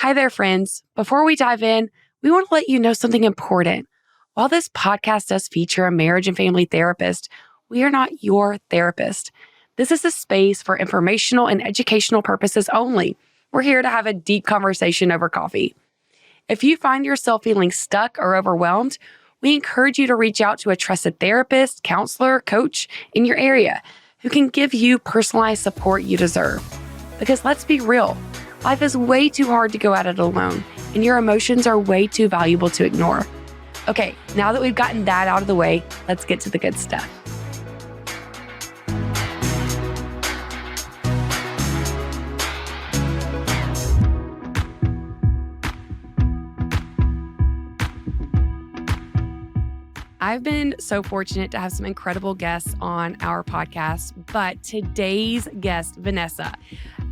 Hi there, friends. Before we dive in, we want to let you know something important. While this podcast does feature a marriage and family therapist, we are not your therapist. This is a space for informational and educational purposes only. We're here to have a deep conversation over coffee. If you find yourself feeling stuck or overwhelmed, we encourage you to reach out to a trusted therapist, counselor, coach in your area who can give you personalized support you deserve. Because let's be real, life is way too hard to go at it alone, and your emotions are way too valuable to ignore. Okay, now that we've gotten that out of the way, let's get to the good stuff. I've been so fortunate to have some incredible guests on our podcast, but today's guest, Vanessa,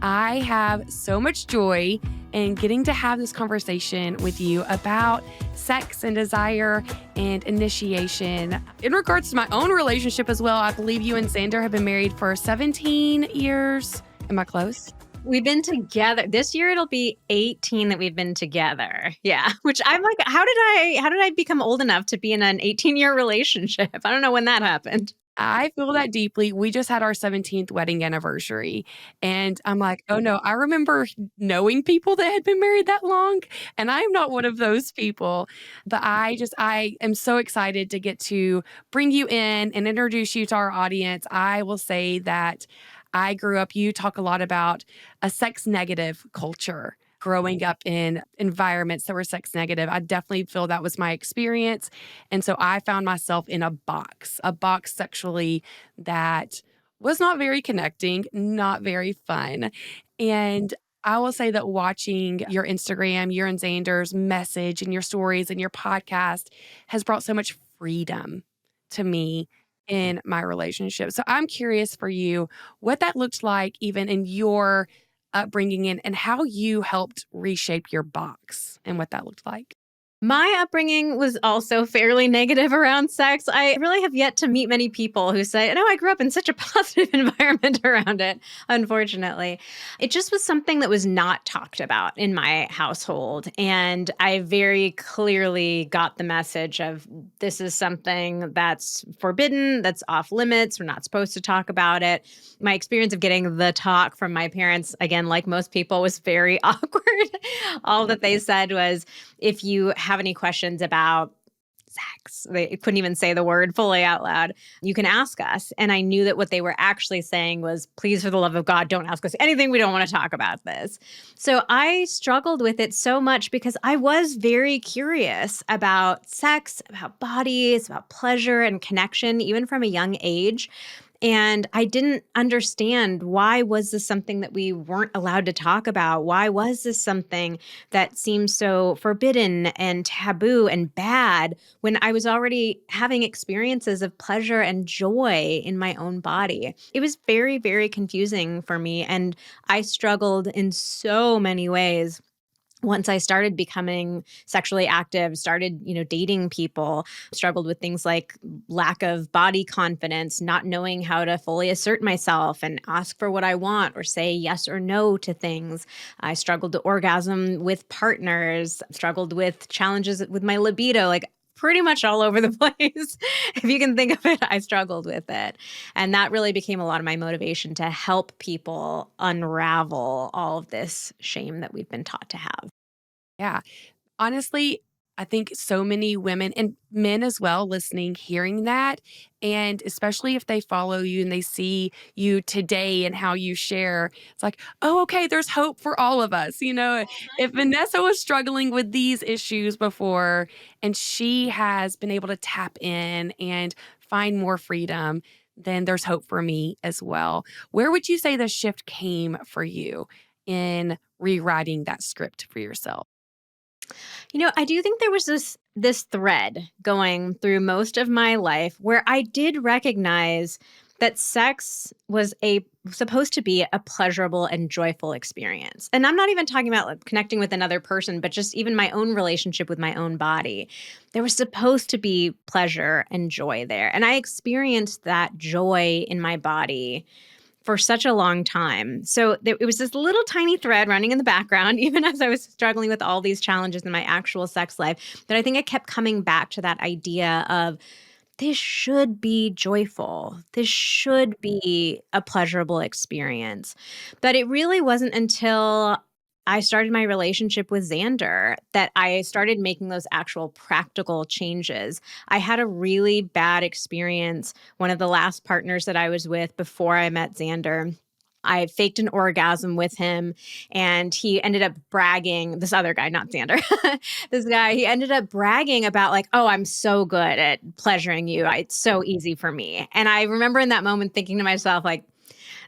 I have so much joy in getting to have this conversation with you about sex and desire and initiation. In regards to my own relationship as well, I believe you and Xander have been married for 17 years. Am I close? We've been together. This year it'll be 18 that we've been together. Yeah. Which I'm like, how did I become old enough to be in an 18-year relationship? I don't know when that happened. I feel that deeply. We just had our 17th wedding anniversary. And I'm like, oh no, I remember knowing people that had been married that long. And I'm not one of those people. But I am so excited to get to bring you in and introduce you to our audience. I will say that I grew up, you talk a lot about a sex negative culture. Growing up in environments that were sex negative, I definitely feel that was my experience. And so I found myself in a box sexually that was not very connecting, not very fun. And I will say that watching your Instagram, your and Xander's message and your stories and your podcast has brought so much freedom to me in my relationship. So I'm curious for you what that looked like even in your upbringing and how you helped reshape your box and what that looked like. My upbringing was also fairly negative around sex. I really have yet to meet many people who say, no, I grew up in such a positive environment around it, unfortunately. It just was something that was not talked about in my household. And I very clearly got the message of this is something that's forbidden, that's off limits. We're not supposed to talk about it. My experience of getting the talk from my parents, again, like most people, was very awkward. All that they said was, if you have any questions about sex, they couldn't even say the word fully out loud, you can ask us. And I knew that what they were actually saying was, please, for the love of God, don't ask us anything. We don't want to talk about this. So I struggled with it so much because I was very curious about sex, about bodies, about pleasure and connection, even from a young age. And I didn't understand, why was this something that we weren't allowed to talk about? Why was this something that seemed so forbidden and taboo and bad when I was already having experiences of pleasure and joy in my own body? It was very, very confusing for me. And I struggled in so many ways. Once I started becoming sexually active, started, dating people, struggled with things like lack of body confidence, not knowing how to fully assert myself and ask for what I want or say yes or no to things. I struggled to orgasm with partners, struggled with challenges with my libido, like pretty much all over the place. If you can think of it, I struggled with it. And that really became a lot of my motivation to help people unravel all of this shame that we've been taught to have. Yeah. Honestly, I think so many women and men as well listening, hearing that, and especially if they follow you and they see you today and how you share, it's like, oh, okay, there's hope for all of us. If Vanessa was struggling with these issues before and she has been able to tap in and find more freedom, then there's hope for me as well. Where would you say the shift came for you in rewriting that script for yourself? I do think there was this thread going through most of my life where I did recognize that sex was supposed to be a pleasurable and joyful experience. And I'm not even talking about like connecting with another person, but just even my own relationship with my own body. There was supposed to be pleasure and joy there. And I experienced that joy in my body for such a long time. So it was this little tiny thread running in the background, even as I was struggling with all these challenges in my actual sex life, that I think I kept coming back to that idea of this should be joyful. This should be a pleasurable experience. But it really wasn't until I started my relationship with Xander that I started making those actual practical changes. I had a really bad experience. One of the last partners that I was with before I met Xander, I faked an orgasm with him and he ended up bragging, this other guy, not Xander, this guy, he ended up bragging about like, oh, I'm so good at pleasuring you. It's so easy for me. And I remember in that moment thinking to myself, like,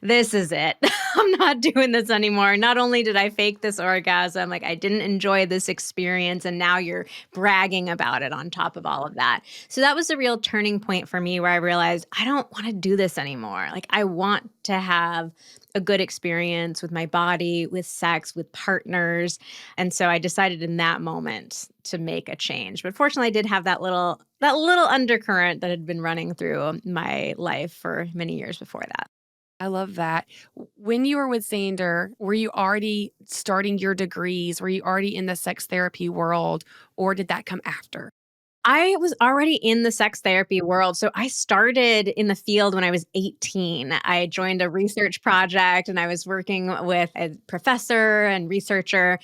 this is it. I'm not doing this anymore. Not only did I fake this orgasm, like I didn't enjoy this experience, and now you're bragging about it on top of all of that. So that was a real turning point for me where I realized I don't want to do this anymore. Like I want to have a good experience with my body, with sex, with partners. And so I decided in that moment to make a change. But fortunately I did have that little undercurrent that had been running through my life for many years before that. I love that. When you were with Xander, were you already starting your degrees? Were you already in the sex therapy world, or did that come after? I was already in the sex therapy world. So I started in the field when I was 18. I joined a research project and I was working with a professor and researcher.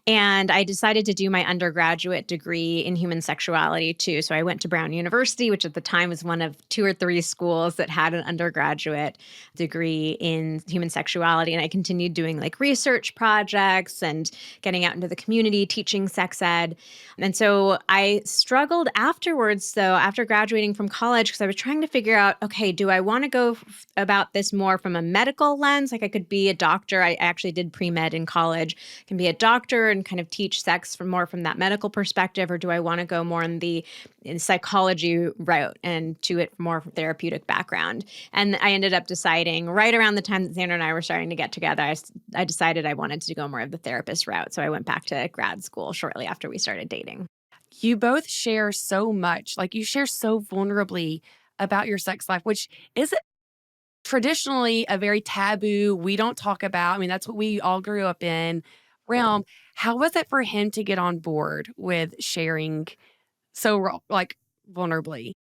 And I decided to do my undergraduate degree in human sexuality too. So I went to Brown University, which at the time was one of two or three schools that had an undergraduate degree in human sexuality. And I continued doing like research projects and getting out into the community, teaching sex ed. And so I struggled afterwards, though, after graduating from college, because I was trying to figure out, okay, do I want to go about this more from a medical lens? Like I could be a doctor. I actually did pre-med in college, can be a doctor and kind of teach sex from that medical perspective, or do I want to go more in psychology route and to it more therapeutic background? And I ended up deciding right around the time that Xander and I were starting to get together, I decided I wanted to go more of the therapist route. So I went back to grad school shortly after we started dating. You both share so much, like you share so vulnerably about your sex life, which is traditionally a very taboo, we don't talk about. I mean, that's what we all grew up in realm. How was it for him to get on board with sharing so like vulnerably?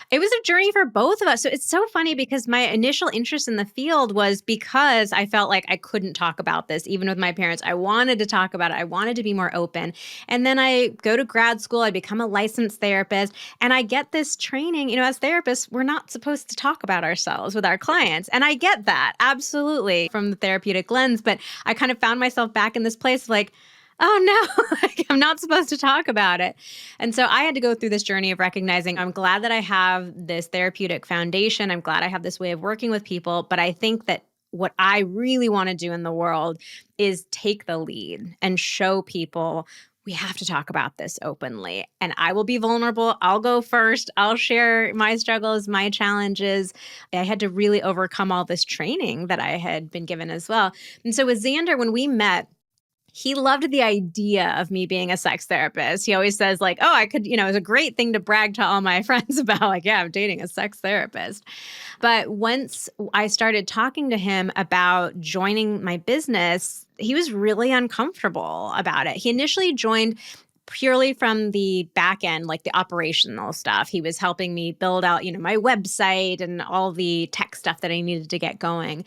It was a journey for both of us. So it's so funny because my initial interest in the field was because I felt like I couldn't talk about this, even with my parents. I wanted to talk about it. I wanted to be more open. And then I go to grad school, I become a licensed therapist, and I get this training. As therapists, we're not supposed to talk about ourselves with our clients. And I get that absolutely from the therapeutic lens. But I kind of found myself back in this place of like, oh no, like, I'm not supposed to talk about it. And so I had to go through this journey of recognizing I'm glad that I have this therapeutic foundation. I'm glad I have this way of working with people. But I think that what I really want to do in the world is take the lead and show people we have to talk about this openly. And I will be vulnerable. I'll go first. I'll share my struggles, my challenges. I had to really overcome all this training that I had been given as well. And so with Xander, when we met, he loved the idea of me being a sex therapist. He always says like, oh, I could, it's a great thing to brag to all my friends about. Like, yeah, I'm dating a sex therapist. But once I started talking to him about joining my business, he was really uncomfortable about it. He initially joined purely from the back end, like the operational stuff. He was helping me build out, my website and all the tech stuff that I needed to get going.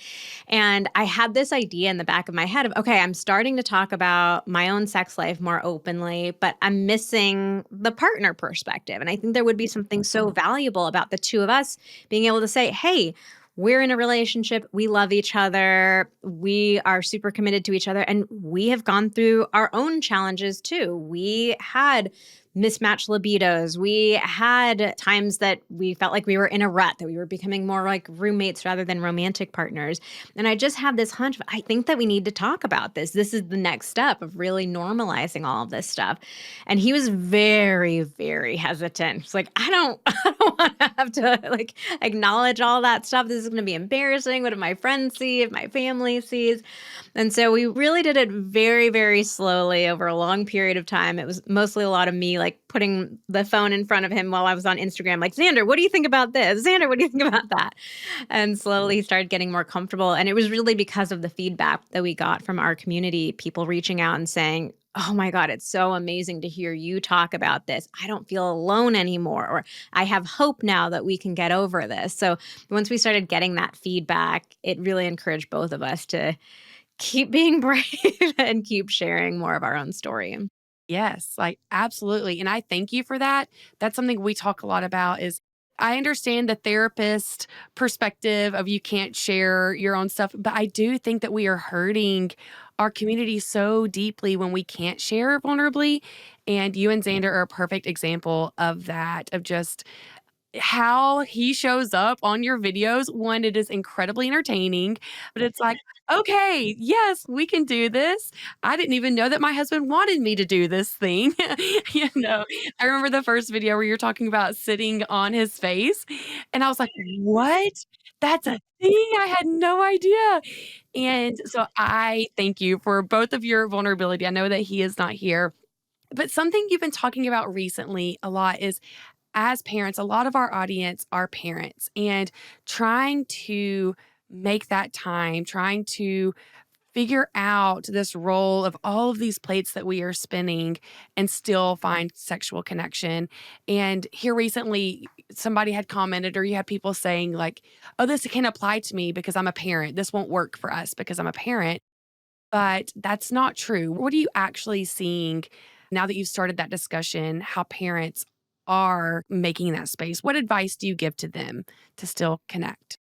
And I had this idea in the back of my head of, okay, I'm starting to talk about my own sex life more openly, but I'm missing the partner perspective. And I think there would be something so valuable about the two of us being able to say, hey, we're in a relationship. We love each other. We are super committed to each other. And we have gone through our own challenges too. We had mismatched libidos. We had times that we felt like we were in a rut, that we were becoming more like roommates rather than romantic partners. And I just had this hunch, I think that we need to talk about this. This is the next step of really normalizing all of this stuff. And he was very, very hesitant. He's like, I don't want to have to like acknowledge all that stuff. This is is going to be embarrassing. What if my friends see, if my family sees? And so we really did it very, very slowly over a long period of time. It was mostly a lot of me like putting the phone in front of him while I was on Instagram, like, Xander, what do you think about this? Xander, what do you think about that? And slowly he started getting more comfortable. And it was really because of the feedback that we got from our community, people reaching out and saying, oh my God, it's so amazing to hear you talk about this. I don't feel alone anymore, or I have hope now that we can get over this. So once we started getting that feedback, it really encouraged both of us to keep being brave and keep sharing more of our own story. Yes, like absolutely. And I thank you for that. That's something we talk a lot about is I understand the therapist perspective of you can't share your own stuff, but I do think that we are hurting our community so deeply when we can't share vulnerably. And you and Xander are a perfect example of that, of just how he shows up on your videos. One, it is incredibly entertaining, but it's like, okay, yes, we can do this. I didn't even know that my husband wanted me to do this thing. you know, I remember the first video where you're talking about sitting on his face, and I was like, what? That's a thing. I had no idea. And so I thank you for both of your vulnerability. I know that he is not here, but something you've been talking about recently a lot is as parents, a lot of our audience are parents and trying to make that time, trying to figure out this role of all of these plates that we are spinning and still find sexual connection. And here recently, somebody had commented, or you had people saying, like, oh, this can apply to me because I'm a parent. This won't work for us because I'm a parent. But that's not true. What are you actually seeing now that you've started that discussion, how parents are making that space? What advice do you give to them to still connect?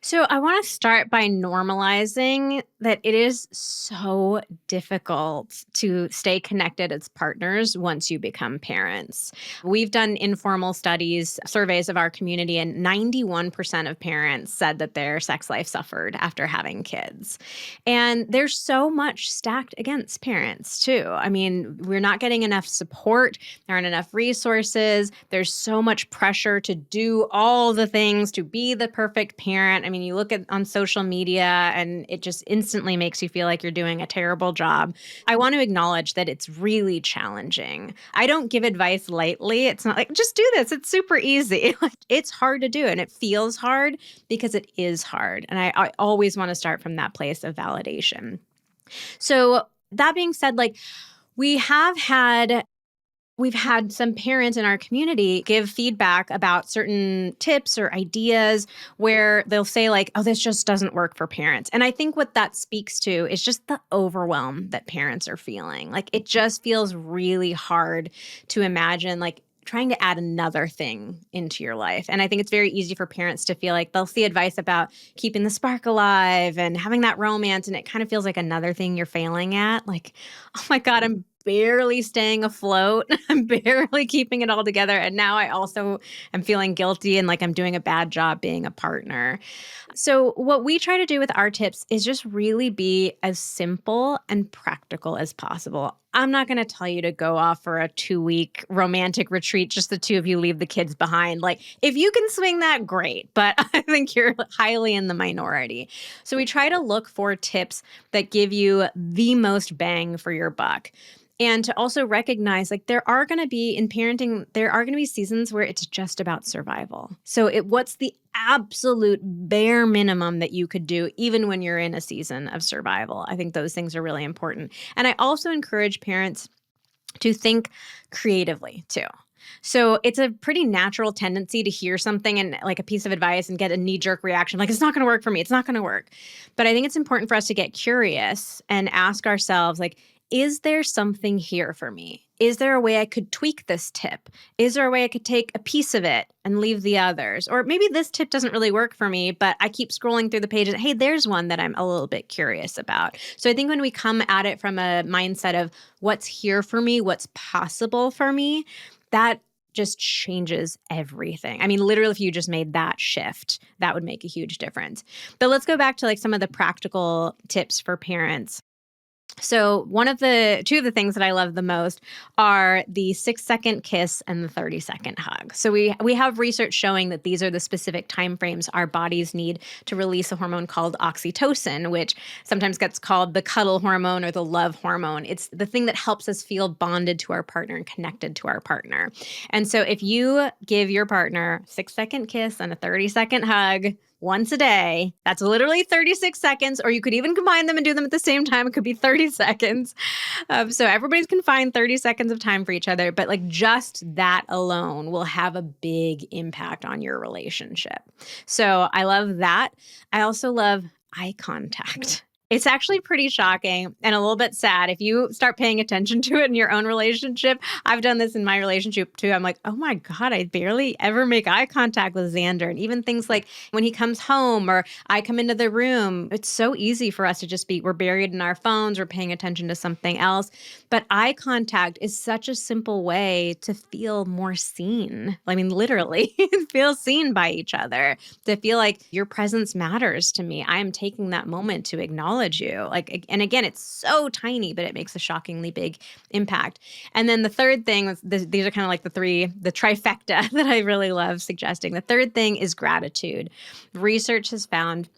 So I want to start by normalizing that it is so difficult to stay connected as partners once you become parents. We've done informal studies, surveys of our community, and 91% of parents said that their sex life suffered after having kids. And there's so much stacked against parents, too. I mean, we're not getting enough support, there aren't enough resources, there's so much pressure to do all the things, to be the perfect parent. I mean, you look at on social media and it just instantly makes you feel like you're doing a terrible job. I want to acknowledge that it's really challenging. I don't give advice lightly. It's not like, just do this. It's super easy. Like, it's hard to do and it feels hard because it is hard. And I always want to start from that place of validation. So that being said, like, we have had we've had some parents in our community give feedback about certain tips or ideas where they'll say, like, oh, this just doesn't work for parents. And I think what that speaks to is just the overwhelm that parents are feeling. Like, it just feels really hard to imagine, like, trying to add another thing into your life. And I think it's very easy for parents to feel like they'll see advice about keeping the spark alive and having that romance. And it kind of feels like another thing you're failing at. Like, oh my God, I'm barely staying afloat. I'm barely keeping it all together. And now I also am feeling guilty and like I'm doing a bad job being a partner. So, what we try to do with our tips is just really be as simple and practical as possible. I'm not going to tell you to go off for a 2-week romantic retreat, just the two of you leave the kids behind. Like, if you can swing that, great. But I think you're highly in the minority. So, we try to look for tips that give you the most bang for your buck. And to also recognize, like, there are going to be in parenting, there are going to be seasons where it's just about survival. So what's the absolute bare minimum that you could do, even when you're in a season of survival? I think those things are really important. And I also encourage parents to think creatively too. So it's a pretty natural tendency to hear something and like a piece of advice and get a knee jerk reaction, like, it's not going to work for me. It's not going to work. But I think it's important for us to get curious and ask ourselves, like, is there something here for me? Is there a way I could tweak this tip? Is there a way I could take a piece of it and leave the others? Or maybe this tip doesn't really work for me, but I keep scrolling through the pages. Hey, there's one that I'm a little bit curious about. So I think when we come at it from a mindset of what's here for me, what's possible for me, that just changes everything. I mean, literally, if you just made that shift, that would make a huge difference. But let's go back to like some of the practical tips for parents. So two of the things that I love the most are the 6-second kiss and the 30-second hug. So we have research showing that these are the specific timeframes our bodies need to release a hormone called oxytocin, which sometimes gets called the cuddle hormone or the love hormone. It's the thing that helps us feel bonded to our partner and connected to our partner. And so if you give your partner a 6-second kiss and a 30-second hug, once a day. That's literally 36 seconds, or you could even combine them and do them at the same time. It could be 30 seconds. So everybody's can find 30 seconds of time for each other, but like just that alone will have a big impact on your relationship. So I love that. I also love eye contact. It's actually pretty shocking and a little bit sad if you start paying attention to it in your own relationship. I've done this in my relationship too. I'm like, oh my God, I barely ever make eye contact with Xander. And even things like when he comes home or I come into the room, it's so easy for us to just we're buried in our phones, we're paying attention to something else. But eye contact is such a simple way to feel more seen. I mean, literally, feel seen by each other, to feel like your presence matters to me. I am taking that moment to acknowledge you. Like, and again, it's so tiny, but it makes a shockingly big impact. And then the third thing, these are kind of like the trifecta that I really love suggesting. The third thing is gratitude. Research has found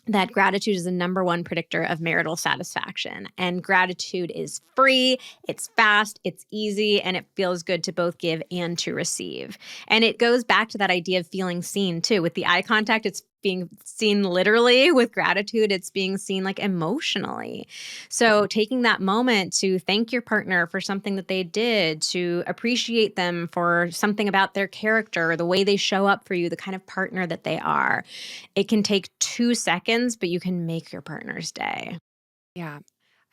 that gratitude is the number one predictor of marital satisfaction. And gratitude is free, it's fast, it's easy, and it feels good to both give and to receive. And it goes back to that idea of feeling seen too. With the eye contact, it's being seen literally. With gratitude, it's being seen like emotionally. So taking that moment to thank your partner for something that they did, to appreciate them for something about their character, or the way they show up for you, the kind of partner that they are. It can take 2 seconds, but you can make your partner's day. Yeah,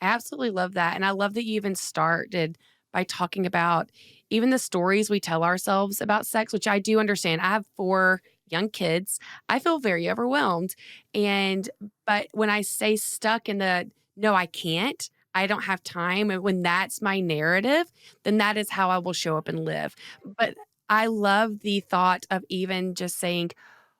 I absolutely love that. And I love that you even started by talking about even the stories we tell ourselves about sex, which I do understand. I have 4 young kids. I feel very overwhelmed. And, but when I say stuck in the, no, I can't, I don't have time. And when that's my narrative, then that is how I will show up and live. But I love the thought of even just saying,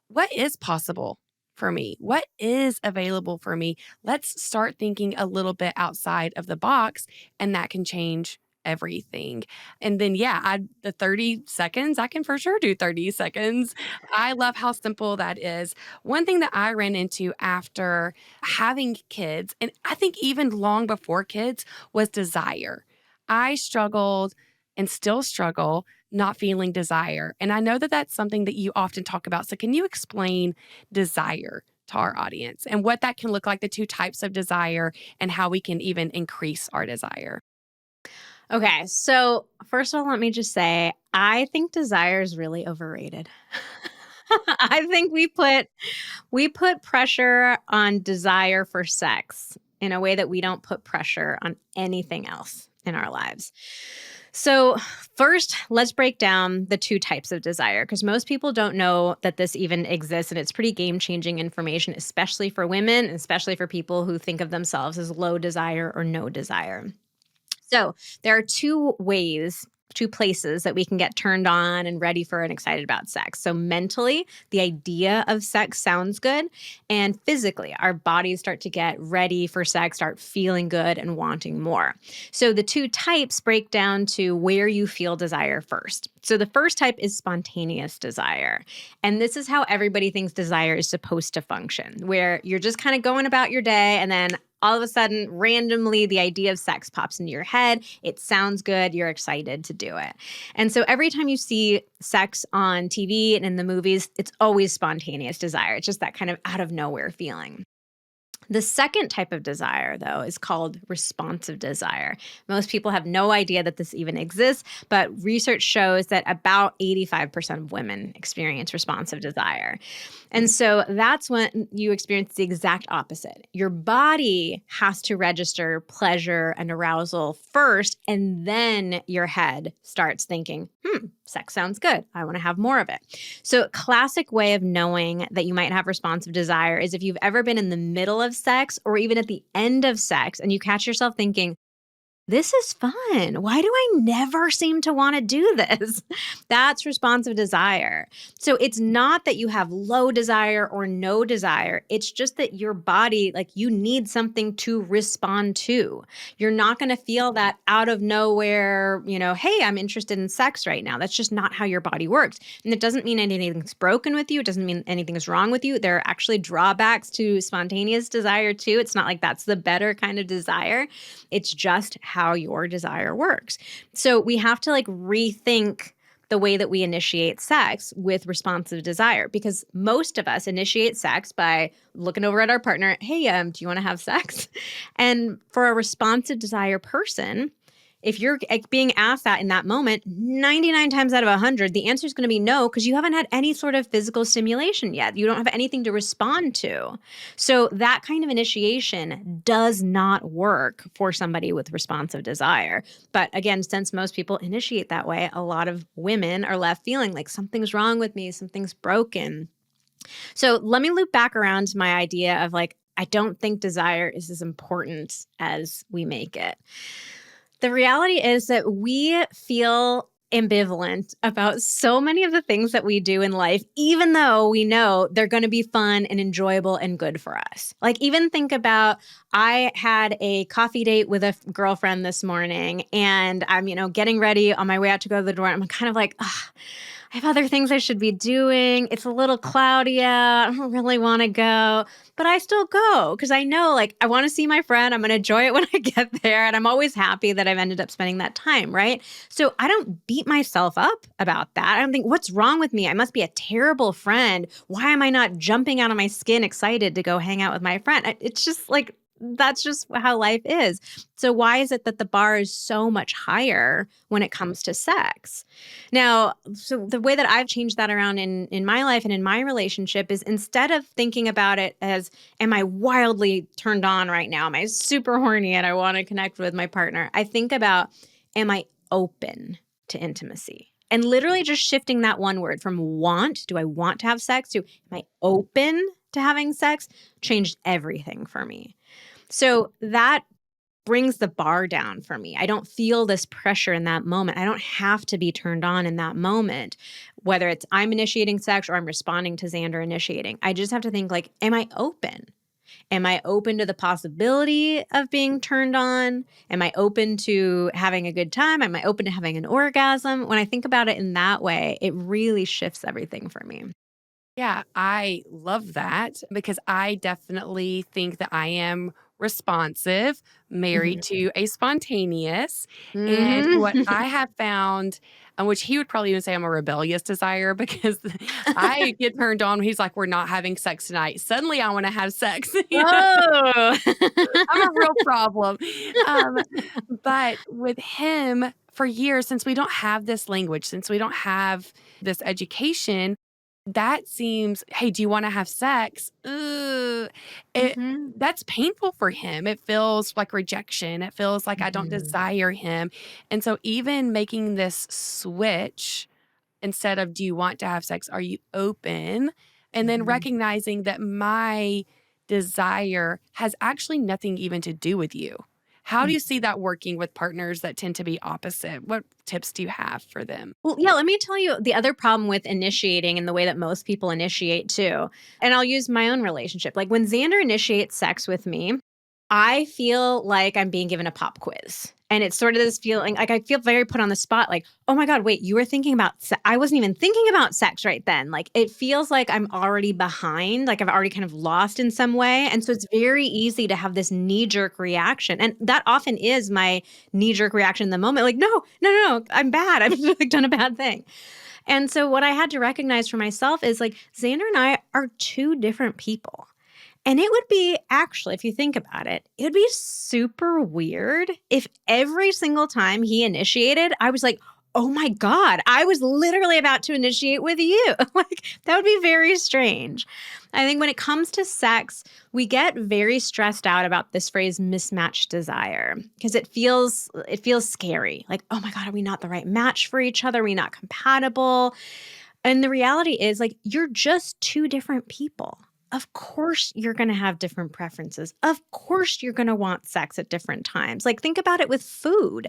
what is possible for me? What is available for me? Let's start thinking a little bit outside of the box, and that can change everything. And then, yeah, the 30 seconds, I can for sure do 30 seconds. I love how simple that is. One thing that I ran into after having kids, and I think even long before kids, was desire. I struggled and still struggle not feeling desire. And I know that that's something that you often talk about. So, can you explain desire to our audience and what that can look like, the 2 types of desire, and how we can even increase our desire? Okay, so first of all, let me just say, I think desire is really overrated. I think we put pressure on desire for sex in a way that we don't put pressure on anything else in our lives. So, first, let's break down the 2 types of desire because most people don't know that this even exists. And it's pretty game changing information, especially for women, and especially for people who think of themselves as low desire or no desire. So there are 2 places that we can get turned on and ready for and excited about sex. So mentally, the idea of sex sounds good. And physically, our bodies start to get ready for sex, start feeling good and wanting more. So the 2 types break down to where you feel desire first. So the first type is spontaneous desire. And this is how everybody thinks desire is supposed to function, where you're just kind of going about your day and then all of a sudden, randomly, the idea of sex pops into your head. It sounds good. You're excited to do it. And so every time you see sex on TV and in the movies, it's always spontaneous desire. It's just that kind of out of nowhere feeling. The second type of desire, though, is called responsive desire. Most people have no idea that this even exists, but research shows that about 85% of women experience responsive desire. And so that's when you experience the exact opposite. Your body has to register pleasure and arousal first, and then your head starts thinking, sex sounds good. I want to have more of it. So, a classic way of knowing that you might have responsive desire is if you've ever been in the middle of sex or even at the end of sex and you catch yourself thinking, this is fun. Why do I never seem to want to do this? That's responsive desire. So it's not that you have low desire or no desire. It's just that your body, like you need something to respond to. You're not going to feel that out of nowhere, hey, I'm interested in sex right now. That's just not how your body works. And it doesn't mean anything's broken with you. It doesn't mean anything is wrong with you. There are actually drawbacks to spontaneous desire too. It's not like that's the better kind of desire. It's just how your desire works. So we have to like rethink the way that we initiate sex with responsive desire, because most of us initiate sex by looking over at our partner. Hey, do you want to have sex? And for a responsive desire person, if you're being asked that in that moment, 99 times out of 100, the answer is going to be no, because you haven't had any sort of physical stimulation yet. You don't have anything to respond to. So that kind of initiation does not work for somebody with responsive desire. But again, since most people initiate that way, a lot of women are left feeling like something's wrong with me, something's broken. So let me loop back around to my idea of like, I don't think desire is as important as we make it. The reality is that we feel ambivalent about so many of the things that we do in life, even though we know they're going to be fun and enjoyable and good for us. Like, even think about, I had a coffee date with a girlfriend this morning, and I'm, getting ready on my way out to go to the door. I'm kind of like, ugh, I have other things I should be doing. It's a little cloudy out. I don't really want to go, but I still go because I know, like, I want to see my friend. I'm going to enjoy it when I get there. And I'm always happy that I've ended up spending that time, right? So I don't beat myself up about that. I don't think, what's wrong with me? I must be a terrible friend. Why am I not jumping out of my skin excited to go hang out with my friend? It's just like, that's just how life is. So why is it that the bar is so much higher when it comes to sex? Now, so the way that I've changed that around in my life and in my relationship is, instead of thinking about it as, am I wildly turned on right now? Am I super horny and I want to connect with my partner? I think about, am I open to intimacy? And literally just shifting that one word from want, do I want to have sex, to am I open to having sex, changed everything for me. So that brings the bar down for me. I don't feel this pressure in that moment. I don't have to be turned on in that moment, whether it's I'm initiating sex or I'm responding to Xander initiating. I just have to think like, am I open? Am I open to the possibility of being turned on? Am I open to having a good time? Am I open to having an orgasm? When I think about it in that way, it really shifts everything for me. Yeah, I love that because I definitely think that I am responsive, married Mhm. to a spontaneous. And what Mhm. I have found, which he would probably even say I'm a rebellious desire because I get turned on when he's like, we're not having sex tonight. Suddenly I want to have sex. Oh. I'm a real problem. Um, but with him, for years, since we don't have this language, since we don't have this education, that seems, "Hey, do you wanna have sex?" Ugh, it Mhm. that's painful for him. It feels like rejection. It feels like I don't Mhm. desire him. And so even making this switch, instead of, "Do you want to have sex? Are you open?" And then Mhm. recognizing that my desire has actually nothing even to do with you. How do you see that working with partners that tend to be opposite? What tips do you have for them? Well, yeah, let me tell you the other problem with initiating and the way that most people initiate too. And I'll use my own relationship. Like when Xander initiates sex with me, I feel like I'm being given a pop quiz. And it's sort of this feeling like I feel very put on the spot, like, oh my God, wait, you were thinking about I wasn't even thinking about sex right then. Like it feels like I'm already behind, like I've already kind of lost in some way. And so it's very easy to have this knee jerk reaction. And that often is my knee jerk reaction in the moment. Like, no, no, no, no, I'm bad. I've like done a bad thing. And so what I had to recognize for myself is like Xander and I are two different people. And it would be actually, if you think about it, it would be super weird if every single time he initiated, I was like, oh my God, I was literally about to initiate with you. Like, that would be very strange. I think when it comes to sex, we get very stressed out about this phrase mismatched desire because it feels scary. Like, oh my God, are we not the right match for each other? Are we not compatible? And the reality is like you're just two different people. of course you're going to have different preferences. Of course you're going to want sex at different times. Like, think about it with food.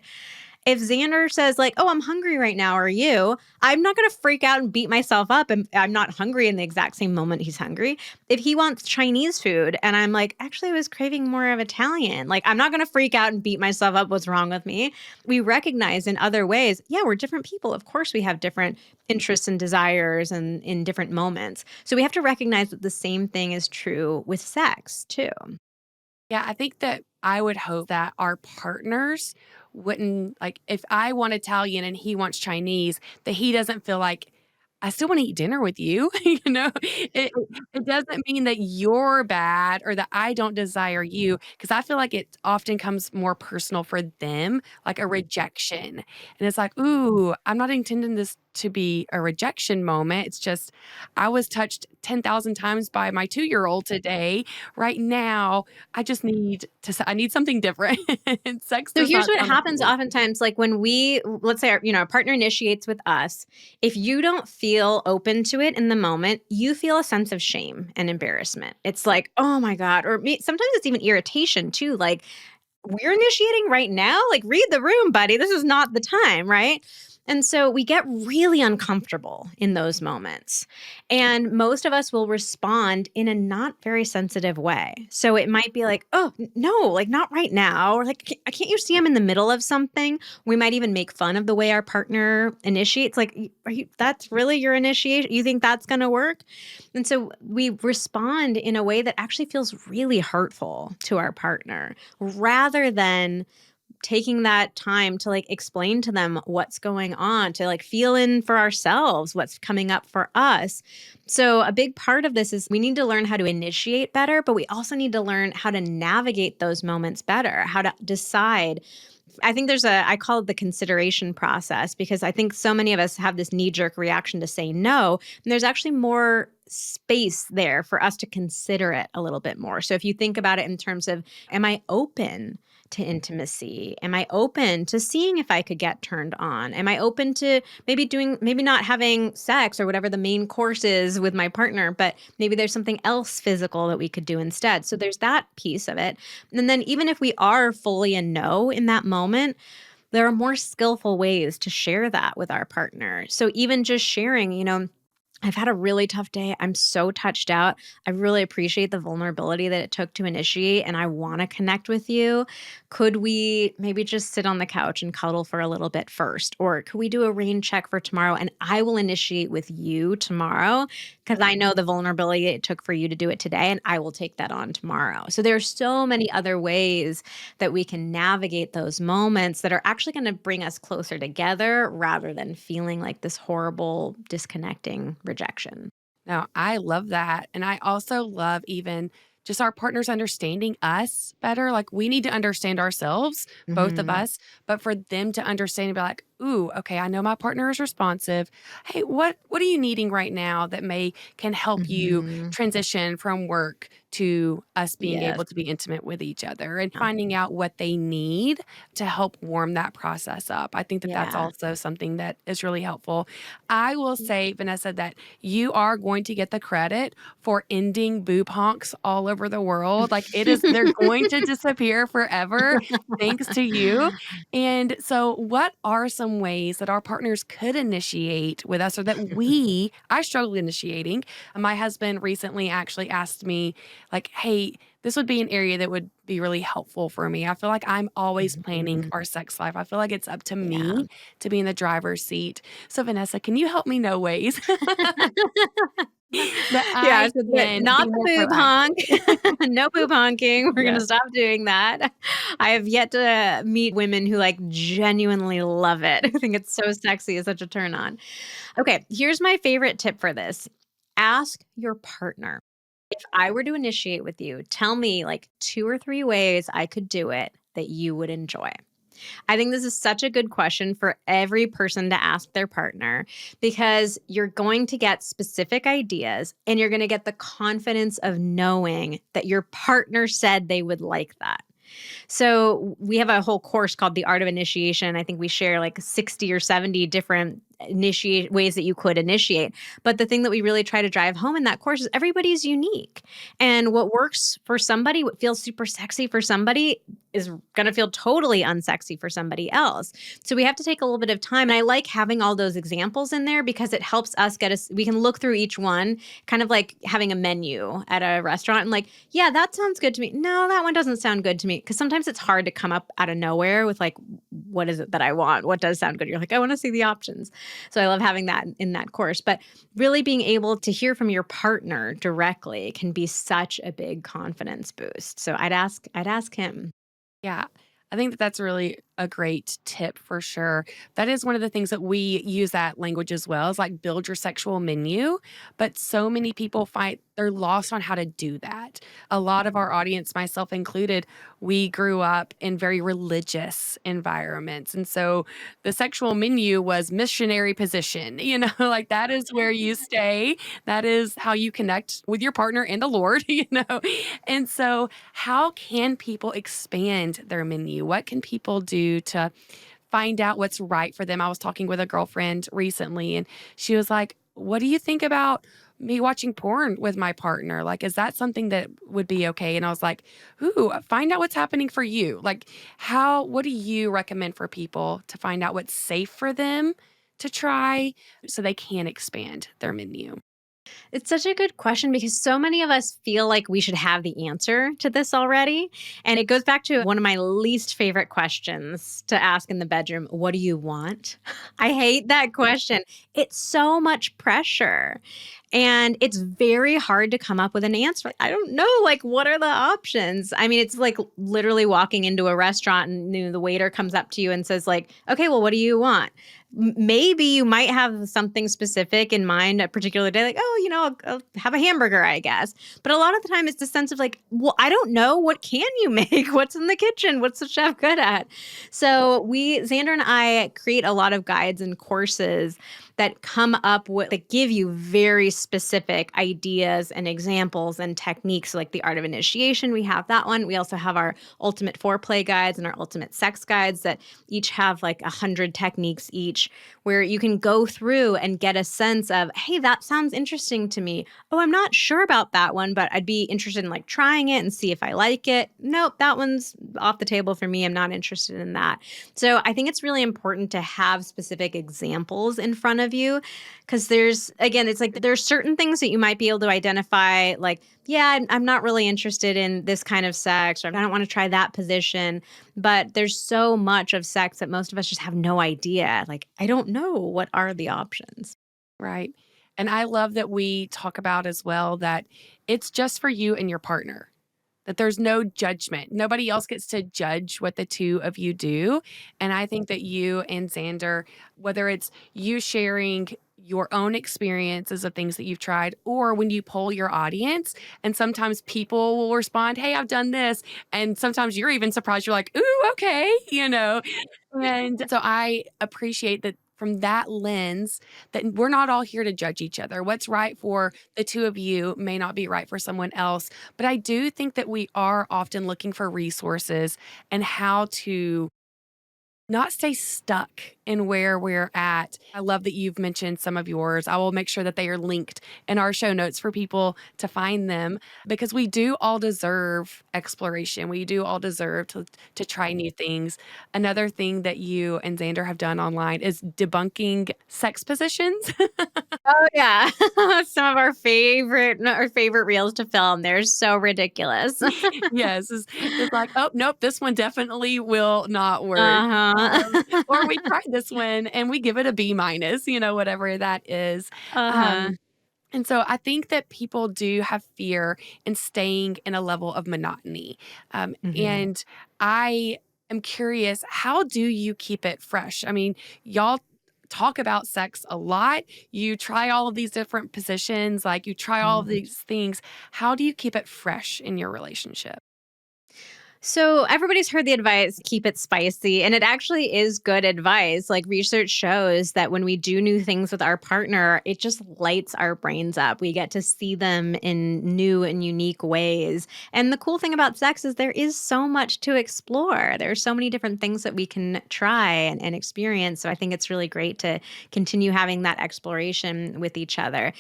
If Xander says like, "Oh, I'm hungry right now, are you?" I'm not going to freak out and beat myself up and I'm not hungry in the exact same moment he's hungry. If he wants Chinese food and I'm like, "Actually, I was craving more of Italian." Like, I'm not going to freak out and beat myself up, "What's wrong with me?" We recognize in other ways, yeah, we're different people. Of course, we have different interests and desires and in different moments. So we have to recognize that the same thing is true with sex, too. Yeah, I think that I would hope that our partners wouldn't like if I want Italian and he wants Chinese, that he doesn't feel like I still want to eat dinner with you. It doesn't mean that you're bad or that I don't desire you because I feel like it often comes more personal for them, like a rejection. And it's like, ooh, I'm not intending this to be a rejection moment. It's just I was touched 10,000 times by my 2-year old today. Right now, I just need I need something different. And sex So does here's not what sound happens appealing. oftentimes, like when let's say our partner initiates with us, if you don't feel open to it in the moment, you feel a sense of shame and embarrassment. It's like, oh my God. Or sometimes it's even irritation too. Like, we're initiating right now? Like, read the room, buddy. This is not the time, right? And so we get really uncomfortable in those moments. And most of us will respond in a not very sensitive way. So it might be like, oh, no, like not right now. Or like, can't you see I'm in the middle of something? We might even make fun of the way our partner initiates. Like, that's really your initiation? You think that's going to work? And so we respond in a way that actually feels really hurtful to our partner rather than taking that time to like explain to them what's going on, to like feel in for ourselves what's coming up for us. So, a big part of this is we need to learn how to initiate better, but we also need to learn how to navigate those moments better, how to decide. I think I call it the consideration process because I think so many of us have this knee jerk reaction to say no. And there's actually more space there for us to consider it a little bit more. So if you think about it in terms of, am I open to intimacy? Am I open to seeing if I could get turned on? Am I open to maybe not having sex or whatever the main course is with my partner, but maybe there's something else physical that we could do instead. So there's that piece of it. And then even if we are fully a no in that moment, there are more skillful ways to share that with our partner. So even just sharing, I've had a really tough day. I'm so touched out. I really appreciate the vulnerability that it took to initiate, and I want to connect with you. Could we maybe just sit on the couch and cuddle for a little bit first? Or could we do a rain check for tomorrow? And I will initiate with you tomorrow because I know the vulnerability it took for you to do it today, and I will take that on tomorrow. So there are so many other ways that we can navigate those moments that are actually going to bring us closer together rather than feeling like this horrible disconnecting rejection. No, I love that. And I also love even just our partners understanding us better. Like we need to understand ourselves, both of Mhm. us, but for them to understand and be like, ooh, okay, I know my partner is responsive. Hey, what are you needing right now that can help you Mhm. transition from work to us being Yes. able to be intimate with each other and Yeah. finding out what they need to help warm that process up. I think that that's Yeah. also something that is really helpful. I will say, Vanessa, that you are going to get the credit for ending boob honks all over the world. Like they're going to disappear forever thanks to you. And so, what are some ways that our partners could initiate with us or that I struggle initiating? My husband recently actually asked me, like, hey, this would be an area that would be really helpful for me. I feel like I'm always planning Mhm. our sex life. I feel like it's up to Yeah. me to be in the driver's seat. So, Vanessa, can you help me know ways that Yeah, I so can not be the more boob honk. proactive? No boob honking. We're gonna Yes. stop doing that. I have yet to meet women who, like, genuinely love it. I think it's so sexy, it's such a turn on. Okay, here's my favorite tip for this. Ask your partner. If I were to initiate with you, tell me, like, 2 or 3 ways I could do it that you would enjoy. I think this is such a good question for every person to ask their partner because you're going to get specific ideas and you're going to get the confidence of knowing that your partner said they would like that. So we have a whole course called The Art of Initiation. I think we share like 60 or 70 different initiate ways that you could initiate. But the thing that we really try to drive home in that course is everybody's unique. And what works for somebody, what feels super sexy for somebody is going to feel totally unsexy for somebody else. So we have to take a little bit of time. And I like having all those examples in there because it helps us get us, we can look through each one, kind of like having a menu at a restaurant and like, yeah, that sounds good to me. No, that one doesn't sound good to me. Cause sometimes it's hard to come up out of nowhere with like, what is it that I want? What does sound good? You're like, I want to see the options. So I love having that in that course. But really being able to hear from your partner directly can be such a big confidence boost. So I'd ask him. Yeah. I think that that's really a great tip for sure. That is one of the things that we use that language as well is like build your sexual menu. But so many people find they're lost on how to do that. A lot of our audience, myself included, we grew up in very religious environments. And so the sexual menu was missionary position, like that is where you stay. That is how you connect with your partner and the Lord, And so, how can people expand their menu? What can people do to find out what's right for them? I was talking with a girlfriend recently, and she was like, "What do you think about me watching porn with my partner? Like, is that something that would be okay?" And I was like, "Ooh, find out what's happening for you. Like, what do you recommend for people to find out what's safe for them to try so they can expand their menu?" It's such a good question because so many of us feel like we should have the answer to this already. And it goes back to one of my least favorite questions to ask in the bedroom. What do you want? I hate that question. It's so much pressure. And it's very hard to come up with an answer. I don't know, like, what are the options? I mean, it's like literally walking into a restaurant and the waiter comes up to you and says, like, okay, well, what do you want? Maybe you might have something specific in mind a particular day, like, oh, I'll have a hamburger, I guess. But a lot of the time, it's the sense of like, well, I don't know. What can you make? What's in the kitchen? What's the chef good at? So Xander and I create a lot of guides and courses that come up with that give you very specific ideas and examples and techniques like the art of initiation. We have that one. We also have our ultimate foreplay guides and our ultimate sex guides that each have like 100 techniques each where you can go through and get a sense of, hey, that sounds interesting to me. Oh, I'm not sure about that one, but I'd be interested in like trying it and see if I like it. Nope, that one's off the table for me. I'm not interested in that. So I think it's really important to have specific examples in front of you because it's like there's certain things that you might be able to identify like, yeah, I'm not really interested in this kind of sex or I don't want to try that position. But there's so much of sex that most of us just have no idea. Like, I don't know what are the options. Right. And I love that we talk about as well that it's just for you and your partner, that there's no judgment. Nobody else gets to judge what the two of you do. And I think that you and Xander, whether it's you sharing your own experiences of things that you've tried, or when you poll your audience, and sometimes people will respond, "Hey, I've done this." And sometimes you're even surprised. You're like, "Ooh, okay. And so I appreciate that from that lens that we're not all here to judge each other. What's right for the two of you may not be right for someone else. But I do think that we are often looking for resources and how to not stay stuck in where we're at. I love that you've mentioned some of yours. I will make sure that they are linked in our show notes for people to find them because we do all deserve exploration. We do all deserve to try new things. Another thing that you and Xander have done online is debunking sex positions. Oh yeah. Some of our favorite reels to film. They're so ridiculous. Yes, it's like, "Oh, nope, this one definitely will not work." Uh-huh. Or we tried this one and we give it a B minus, whatever that is. Uh-huh. Um, and so I think that people do have fear in staying in a level of monotony. Mhm. And I am curious, how do you keep it fresh? I mean, y'all talk about sex a lot. You try all of these different positions, like you try all of Mhm. these things. How do you keep it fresh in your relationship? So everybody's heard the advice, keep it spicy. And it actually is good advice. Like research shows that when we do new things with our partner, it just lights our brains up. We get to see them in new and unique ways. And the cool thing about sex is there is so much to explore. There are so many different things that we can try and experience. So I think it's really great to continue having that exploration with each other.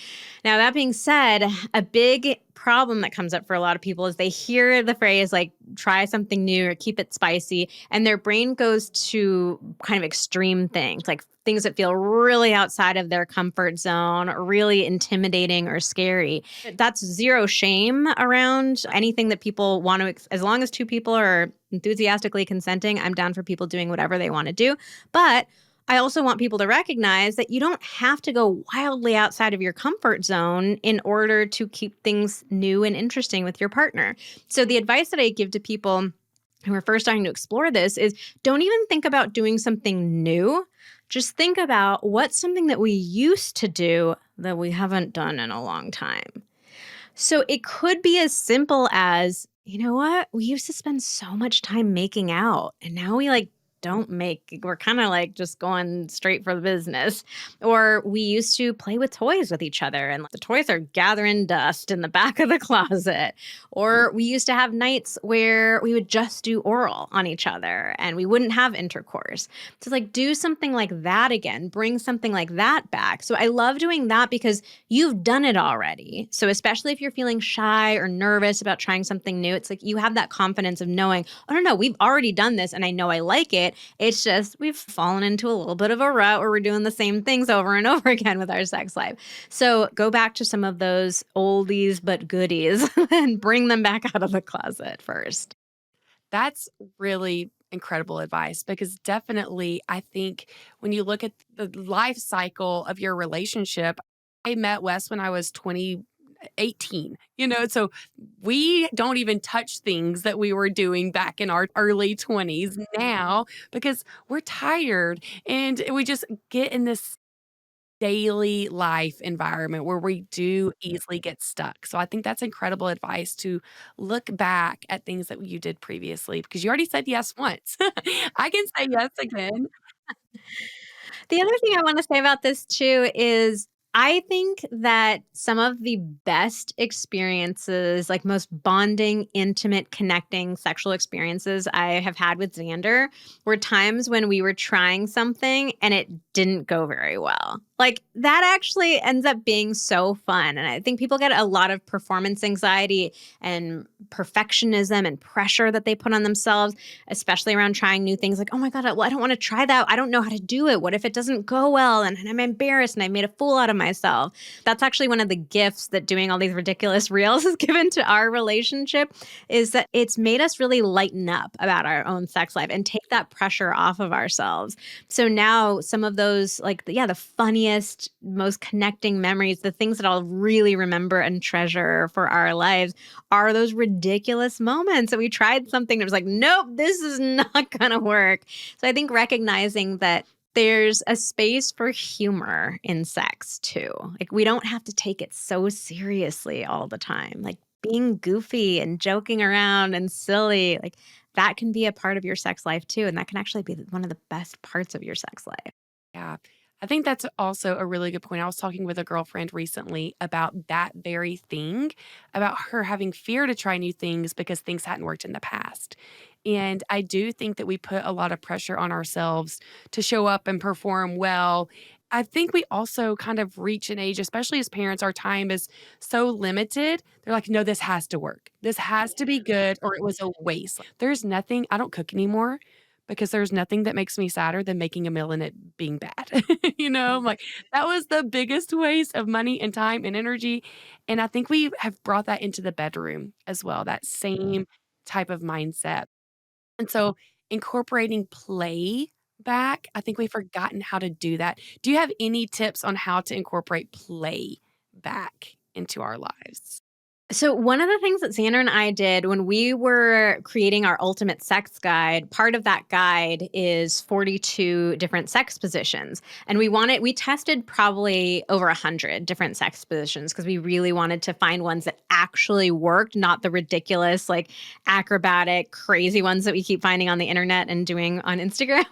Now, that being said, a big problem that comes up for a lot of people is they hear the phrase like try something new or keep it spicy, and their brain goes to kind of extreme things, like things that feel really outside of their comfort zone, or really intimidating or scary. That's zero shame around anything that people want to, as long as two people are enthusiastically consenting, I'm down for people doing whatever they want to do. But I also want people to recognize that you don't have to go wildly outside of your comfort zone in order to keep things new and interesting with your partner. So, the advice that I give to people who are first starting to explore this is don't even think about doing something new. Just think about what's something that we used to do that we haven't done in a long time. So, it could be as simple as, you know what? We used to spend so much time making out, and now we like don't make, we're kind of like just going straight for the business. Or we used to play with toys with each other, and the toys are gathering dust in the back of the closet. Or we used to have nights where we would just do oral on each other and we wouldn't have intercourse. So, like, do something like that again, bring something like that back. So, I love doing that because you've done it already. So, especially if you're feeling shy or nervous about trying something new, it's like you have that confidence of knowing, oh, no, we've already done this and I know I like it. It's just we've fallen into a little bit of a rut where we're doing the same things over and over again with our sex life. So, go back to some of those oldies but goodies and bring them back out of the closet first. That's really incredible advice because definitely I think when you look at the life cycle of your relationship, I met Wes when I was 18, so we don't even touch things that we were doing back in our early 20s now because we're tired and we just get in this daily life environment where we do easily get stuck. So I think that's incredible advice to look back at things that you did previously because you already said yes once. I can say yes again. The other thing I want to say about this too is I think that some of the best experiences, like most bonding, intimate, connecting sexual experiences I have had with Xander were times when we were trying something and it didn't go very well. Like that actually ends up being so fun. And I think people get a lot of performance anxiety and perfectionism and pressure that they put on themselves, especially around trying new things like, oh my God, well, I don't want to try that. I don't know how to do it. What if it doesn't go well? And I'm embarrassed and I made a fool out of myself. That's actually one of the gifts that doing all these ridiculous reels has given to our relationship is that it's made us really lighten up about our own sex life and take that pressure off of ourselves. So now some of those, like, the funniest, most connecting memories, the things that I'll really remember and treasure for our lives are those ridiculous moments that we tried something that was like, nope, this is not going to work. So I think recognizing that there's a space for humor in sex too. Like we don't have to take it so seriously all the time. Like being goofy and joking around and silly, like that can be a part of your sex life too. And that can actually be one of the best parts of your sex life. Yeah. I think that's also a really good point. I was talking with a girlfriend recently about that very thing, about her having fear to try new things because things hadn't worked in the past. And I do think that we put a lot of pressure on ourselves to show up and perform well. I think we also kind of reach an age, especially as parents, our time is so limited. They're like, no, this has to work. This has to be good, or it was a waste. There's nothing, I don't cook anymore because there's nothing that makes me sadder than making a meal and it being bad. I'm like, that was the biggest waste of money and time and energy. And I think we have brought that into the bedroom as well, that same type of mindset. And so incorporating play back, I think we've forgotten how to do that. Do you have any tips on how to incorporate play back into our lives? So one of the things that Xander and I did when we were creating our ultimate sex guide, part of that guide is 42 different sex positions. And we tested probably over 100 different sex positions because we really wanted to find ones that actually worked, not the ridiculous, like acrobatic, crazy ones that we keep finding on the internet and doing on Instagram.